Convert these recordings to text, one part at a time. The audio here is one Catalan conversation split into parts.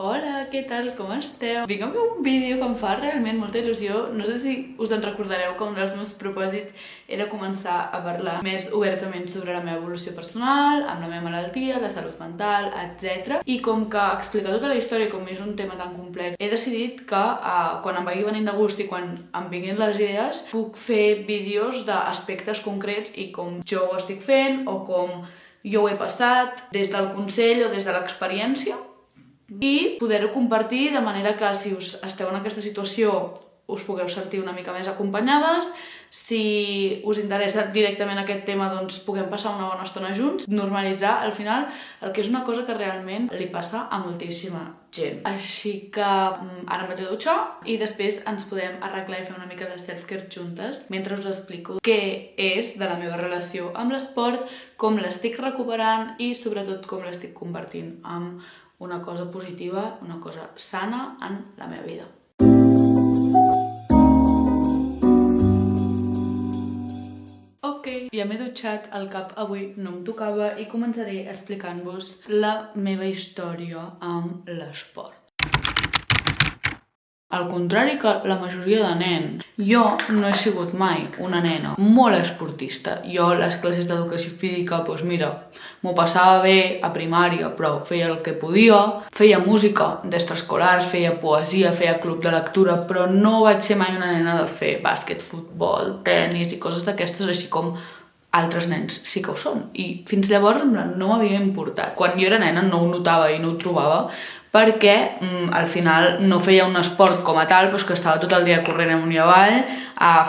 Hola, què tal? Com esteu? Vinc a fer un vídeo que em fa realment molta il·lusió. No sé si us en recordareu que un dels meus propòsits era començar a parlar més obertament sobre la meva evolució personal, amb la meva malaltia, la salut mental, etc. I com que explicar tota la història, com és un tema tan complex, he decidit que quan em vagi venint de gust i quan em vinguin les idees, puc fer vídeos d'aspectes concrets i com jo ho estic fent o com jo ho he passat des del consell o des de l'experiència, i poder-ho compartir de manera que si us esteu en aquesta situació us pugueu sentir una mica més acompanyades. Si us interessa directament aquest tema, doncs puguem passar una bona estona junts, normalitzar al final el que és una cosa que realment li passa a moltíssima gent. Així que ara em vaig a dutxar i després ens podem arreglar i fer una mica de self-care juntes mentre us explico què és de la meva relació amb l'esport, com l'estic recuperant i sobretot com l'estic convertint en una cosa positiva, una cosa sana en la meva vida. Ok, ja m'he dutxat, el cap avui no em tocava i començaré explicant-vos la meva història amb l'esport. Al contrari que la majoria de nens, jo no he sigut mai una nena molt esportista. Jo les classes d'educació física, doncs mira, m'ho passava bé a primària, però feia el que podia. Feia música d'extraescolars, feia poesia, feia club de lectura, però no vaig ser mai una nena de fer bàsquet, futbol, tenis i coses d'aquestes, així com altres nens sí que ho són. I fins llavors no m'havia importat. Quan jo era nena no ho notava i no ho trobava, perquè al final no feia un esport com a tal, però que estava tot el dia corrent amunt i avall,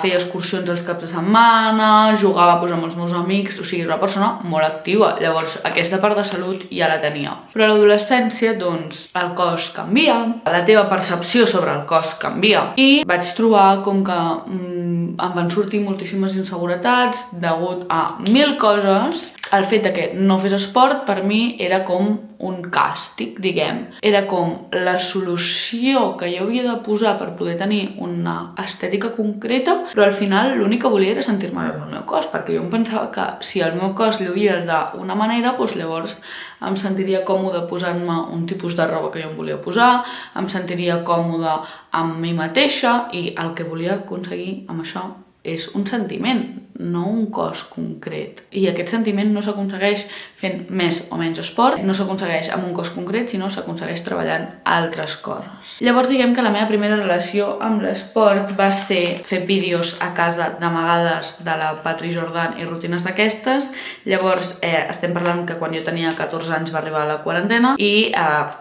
feia excursions els caps de setmana, jugava amb els meus amics, o sigui, era una persona molt activa. Llavors, aquesta part de salut ja la tenia. Però a l'adolescència, doncs, el cos canvia, la teva percepció sobre el cos canvia, i vaig trobar com que em van sortir moltíssimes inseguretats degut a 1000 coses. El fet que no fes esport per mi era com un càstig, diguem. Era com la solució que jo havia de posar per poder tenir una estètica concreta, però al final l'únic que volia era sentir-me bé amb el meu cos, perquè jo em pensava que si el meu cos lluïa d'una manera, doncs llavors em sentiria còmode posant-me un tipus de roba que jo em volia posar, em sentiria còmode amb mi mateixa, i el que volia aconseguir amb això és un sentiment, no un cos concret. I aquest sentiment no s'aconsegueix fent més o menys esport, no s'aconsegueix amb un cos concret, sinó s'aconsegueix treballant altres coses. Llavors diguem que la meva primera relació amb l'esport va ser fer vídeos a casa d'amagades de la Patri Jordan i rutines d'aquestes. Llavors estem parlant que quan jo tenia 14 anys va arribar la quarantena i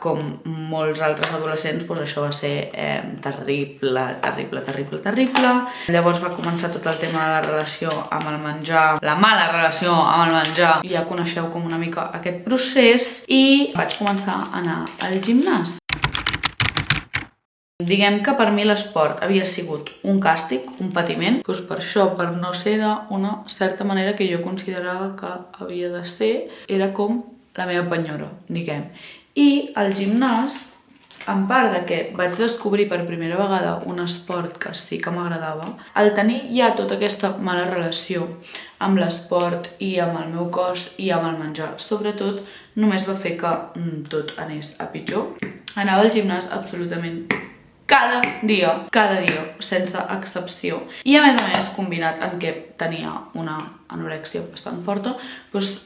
com molts altres adolescents, doncs això va ser terrible. Llavors va començar tot el tema de la relació amb el menjar, la mala relació amb el menjar. Ja coneixeu com una mica aquest procés i vaig començar a anar al gimnàs. Diguem que per mi l'esport havia sigut un càstig, un patiment, doncs per això, per no ser d'una certa manera que jo considerava que havia de ser, era com la meva penyora, diguem. I al gimnàs, en part de que vaig descobrir per primera vegada un esport que sí que m'agradava, al tenir ja tota aquesta mala relació amb l'esport i amb el meu cos i amb el menjar, sobretot, només va fer que tot anés a pitjor. Anava al gimnàs absolutament cada dia, sense excepció. I a més, combinat amb que tenia una anorèxia bastant forta, doncs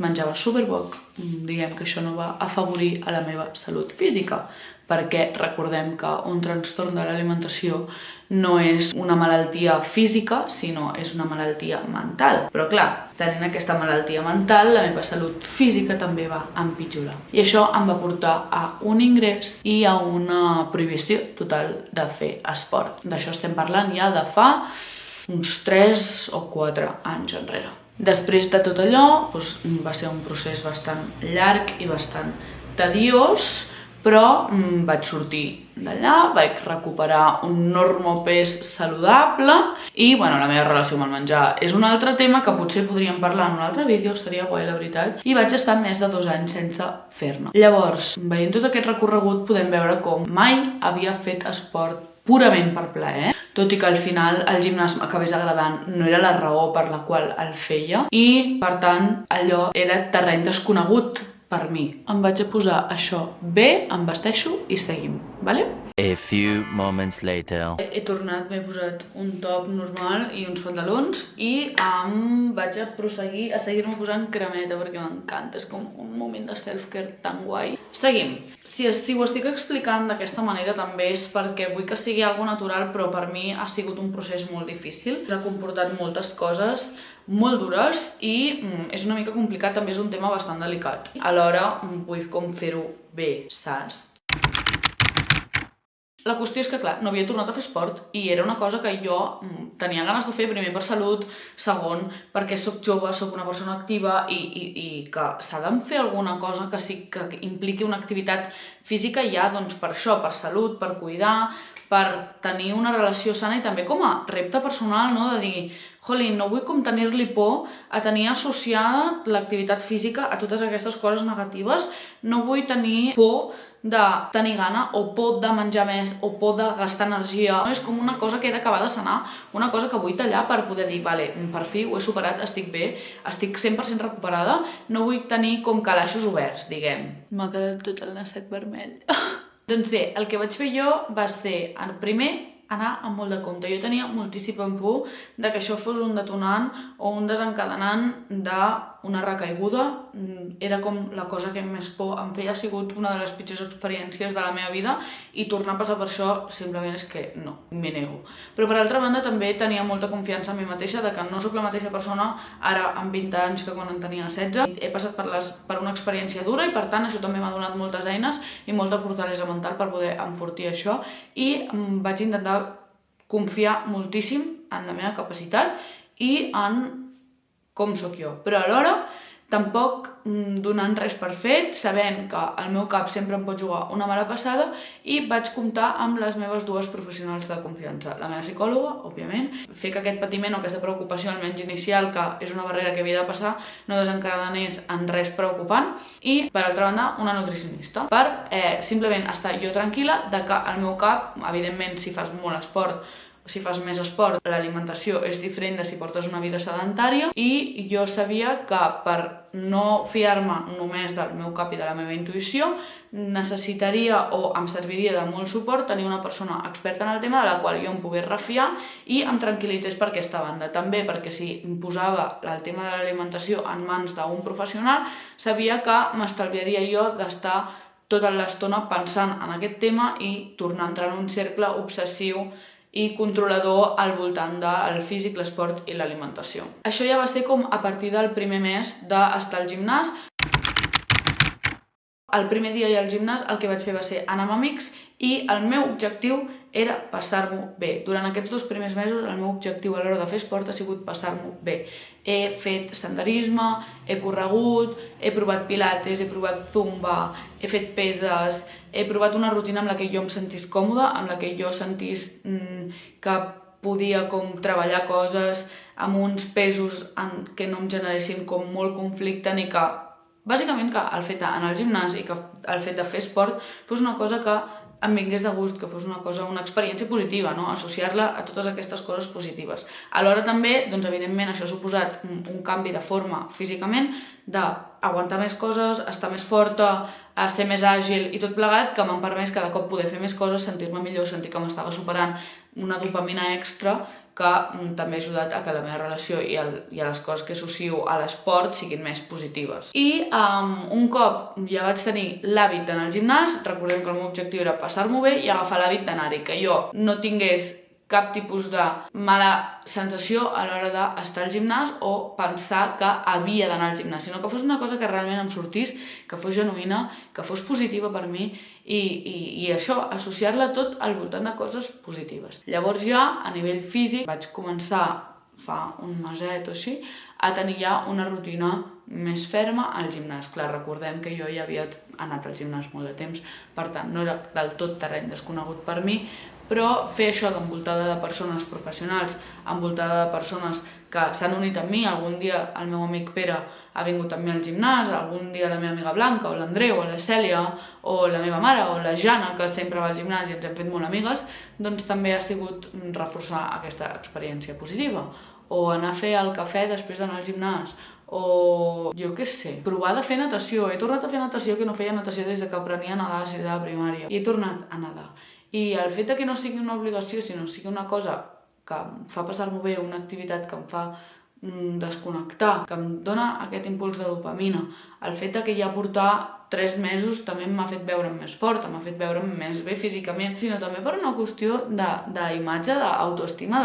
menjava superpoc. Diguem que això no va afavorir a la meva salut física, perquè recordem que un trastorn de l'alimentació no és una malaltia física, sinó és una malaltia mental. Però clar, tenint aquesta malaltia mental, la meva salut física també va empitjorar. I això em va portar a un ingrés i a una prohibició total de fer esport. D'això estem parlant ja de fa uns 3 o 4 anys enrere. Després de tot allò, va ser un procés bastant llarg i bastant tediós, però vaig sortir d'allà, vaig recuperar un normopès saludable i, la meva relació amb el menjar és un altre tema que potser podríem parlar en un altre vídeo, seria guai, la veritat, i vaig estar més de 2 anys sense fer-ne. Llavors, veient tot aquest recorregut, podem veure com mai havia fet esport purament per plaer, tot i que al final el gimnàs m'acabés agradant, no era la raó per la qual el feia, i per tant allò era terreny desconegut per mi. Em vaig a posar això bé, em vesteixo i seguim, vale? A few moments later. He tornat, m'he posat un top normal i uns pantalons i em vaig a proseguir a seguir-me posant cremeta perquè m'encanta, és com un moment de self-care tan guai. Seguim. Si ho estic explicant d'aquesta manera també és perquè vull que sigui algo natural, però per mi ha sigut un procés molt difícil. Ha comportat moltes coses molt dures i és una mica complicat, també és un tema bastant delicat. Alhora vull com fer-ho bé, saps? La qüestió és que, clar, no havia tornat a fer esport i era una cosa que jo tenia ganes de fer, primer per salut, segon perquè sóc jove, sóc una persona activa i que s'ha de fer alguna cosa que sí que impliqui una activitat física ja, doncs per això, per salut, per cuidar, per tenir una relació sana i també com a repte personal, no? De dir, jolín, no vull com tenir-li por a tenir associada l'activitat física a totes aquestes coses negatives, no vull tenir por de tenir gana o por de menjar més o por de gastar energia. És com una cosa que he d'acabar de sanar, una cosa que vull tallar per poder dir, vale, per fi ho he superat, estic bé, estic 100% recuperada, no vull tenir com calaixos oberts, diguem. M'ha quedat tot el nasset vermell. Doncs bé, el que vaig fer jo va ser, primer, anar amb molt de compte. Jo tenia moltíssima por de que això fos un detonant o un desencadenant d'una recaiguda. Era com la cosa que més por em feia, ha sigut una de les pitjors experiències de la meva vida i tornar a passar per això simplement és que no, m'hi nego. Però per altra banda també tenia molta confiança en mi mateixa de que no sóc la mateixa persona ara amb 20 anys que quan en tenia 16. He passat per una experiència dura i per tant això també m'ha donat moltes eines i molta fortalesa mental per poder enfortir això i vaig intentar confiar moltíssim en la meva capacitat i en com sóc jo, però alhora tampoc donant res per fet, sabent que el meu cap sempre em pot jugar una mala passada i vaig comptar amb les meves dues professionals de confiança. La meva psicòloga, òbviament, fer que aquest patiment o aquesta preocupació, almenys inicial, que és una barrera que havia de passar, no desencadenés en res preocupant i, per altra banda, una nutricionista per simplement estar jo tranquil·la de que el meu cap, evidentment, si fas molt esport, si fas més esport, l'alimentació és diferent de si portes una vida sedentària i jo sabia que per no fiar-me només del meu cap i de la meva intuïció necessitaria o em serviria de molt suport tenir una persona experta en el tema de la qual jo em pogués refiar i em tranquil·litzés per aquesta banda. També perquè si em posava el tema de l'alimentació en mans d'un professional sabia que m'estalviaria jo d'estar tota l'estona pensant en aquest tema i tornar a entrar en un cercle obsessiu i controlador al voltant del físic, l'esport i l'alimentació. Això ja va ser com a partir del primer mes d'estar al gimnàs. El primer dia i al gimnàs el que vaig fer va ser anar amb amics i el meu objectiu era passar-m'ho bé. Durant aquests 2 primers mesos el meu objectiu a l'hora de fer esport ha sigut passar-m'ho bé. He fet senderisme, he corregut, he provat pilates, he provat zumba, he fet peses, he provat una rutina amb la que jo em sentís còmoda, amb la que jo sentís que podia com treballar coses amb uns pesos que no em generessin com molt conflicte ni que bàsicament que el fet d'anar al gimnàs i que el fet de fer esport fos una cosa que em vingués de gust, que fos una experiència positiva, no? Associar-la a totes aquestes coses positives. Alhora també, doncs evidentment, això ha suposat un canvi de forma físicament, d'aguantar més coses, estar més forta, ser més àgil i tot plegat, que m'han permès cada cop poder fer més coses, sentir-me millor, sentir que m'estava superant una dopamina extra que també ha ajudat a que la meva relació i a les coses que associo a l'esport siguin més positives. I un cop ja vaig tenir l'hàbit d'anar al gimnàs, recordem que el meu objectiu era passar-m'ho bé i agafar l'hàbit d'anar-hi, que jo no tingués cap tipus de mala sensació a l'hora d'estar al gimnàs o pensar que havia d'anar al gimnàs, sinó que fos una cosa que realment em sortís, que fos genuïna, que fos positiva per mi i això, associar-la tot al voltant de coses positives. Llavors ja, a nivell físic, vaig començar fa un meset o així a tenir ja una rutina més ferma al gimnàs. Clar, recordem que jo ja havia anat al gimnàs molt de temps, per tant no era del tot terreny desconegut per mi, però fer això d'envoltada de persones professionals, envoltada de persones que s'han unit amb mi, algun dia el meu amic Pere ha vingut amb mi al gimnàs, algun dia la meva amiga Blanca, o l'Andreu, o la Cèlia, o la meva mare, o la Jana, que sempre va al gimnàs i ens hem fet molt amigues, doncs també ha sigut reforçar aquesta experiència positiva. O anar a fer el cafè després d'anar al gimnàs, o jo què sé, provar de fer natació. He tornat a fer natació, que no feia natació des que aprenia a nedar a 6 de la primària. I he tornat a nedar. I el fet que no sigui una obligació, sinó sigui una cosa que em fa passar-m'ho bé, una activitat que em fa desconnectar, que em dona aquest impuls de dopamina. El fet que ja portar 3 mesos també m'ha fet veure'm més forta, m'ha fet veure'm més bé físicament, sinó també per una qüestió d'imatge, d'autoestima,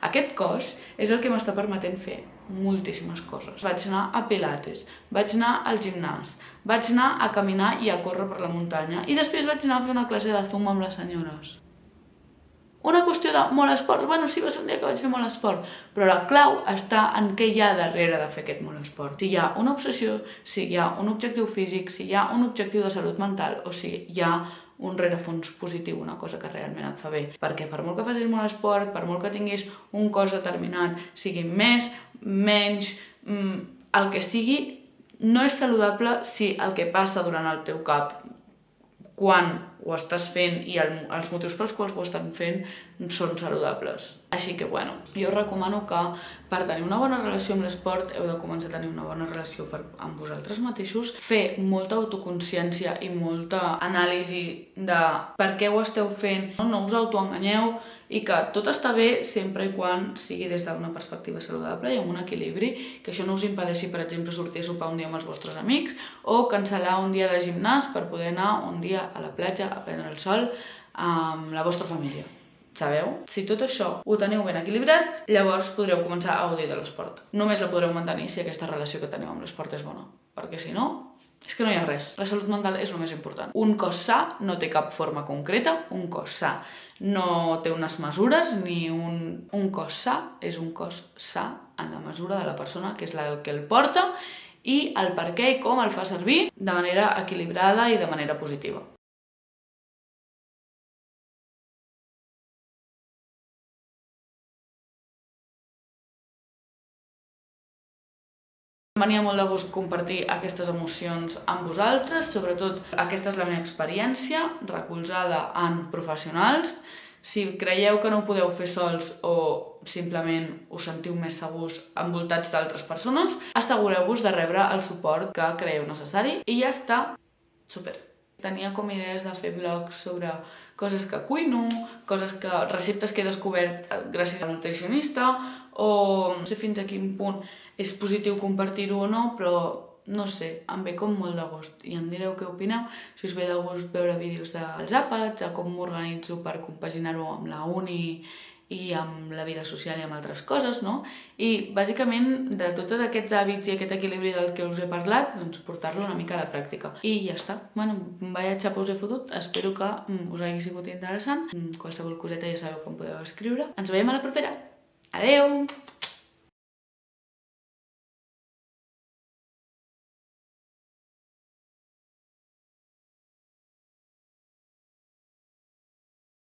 aquest cos és el que m'està permetent fer moltíssimes coses. Vaig anar a pilates, vaig anar al gimnàs, vaig anar a caminar i a córrer per la muntanya i després vaig anar a fer una classe de zumba amb les senyores. Una qüestió de molt esport, bueno, sí, va ser un dia que vaig fer molt esport, però la clau està en què hi ha darrere de fer aquest molt esport. Si hi ha una obsessió, si hi ha un objectiu físic, si hi ha un objectiu de salut mental o si hi ha un rerefons positiu, una cosa que realment et fa bé. Perquè per molt que facis molt esport, per molt que tinguis un cos determinat, sigui més, menys, el que sigui, no és saludable si el que passa durant el teu cap quan ho estàs fent i els motius pels quals ho estan fent són saludables. Així que, bueno, jo recomano que per tenir una bona relació amb l'esport heu de començar a tenir una bona relació amb vosaltres mateixos, fer molta autoconsciència i molta anàlisi de per què ho esteu fent, no us autoenganyeu i que tot està bé sempre i quan sigui des d'una perspectiva saludable i amb un equilibri, que això no us impedeixi, per exemple, sortir a sopar un dia amb els vostres amics o cancel·lar un dia de gimnàs per poder anar un dia a la platja a prendre el sol amb la vostra família. Sabeu? Si tot això ho teniu ben equilibrat, llavors podreu començar a gaudir de l'esport. Només la podreu mantenir si aquesta relació que teniu amb l'esport és bona, perquè si no, és que no hi ha res. La salut mental és el més important. Un cos sa no té cap forma concreta, un cos sa no té unes mesures, ni un cos sa és un cos sa en la mesura de la persona que és la que el porta i el per què i com el fa servir de manera equilibrada i de manera positiva. Venia molt de gust compartir aquestes emocions amb vosaltres, sobretot aquesta és la meva experiència, recolzada en professionals. Si creieu que no ho podeu fer sols o simplement us sentiu més segurs envoltats d'altres persones, assegureu-vos de rebre el suport que creieu necessari i ja està. Super. Tenia com idees de fer blogs sobre coses que cuino, receptes que he descobert gràcies al nutricionista, o no sé fins a quin punt és positiu compartir-ho o no, però no sé, em ve com molt de gust i em direu què opineu, si us ve de gust veure vídeos dels àpats, de com m'organitzo per compaginar-ho amb la uni i amb la vida social i amb altres coses, no? I bàsicament de tots aquests hàbits i aquest equilibri del que us he parlat, doncs portar-lo una mica a la pràctica. I ja està. Bueno, vaya xapa us he fotut, espero que us hagi sigut interessant. Qualsevol coseta ja sabeu com podeu escriure. Ens veiem a la propera. Adeu!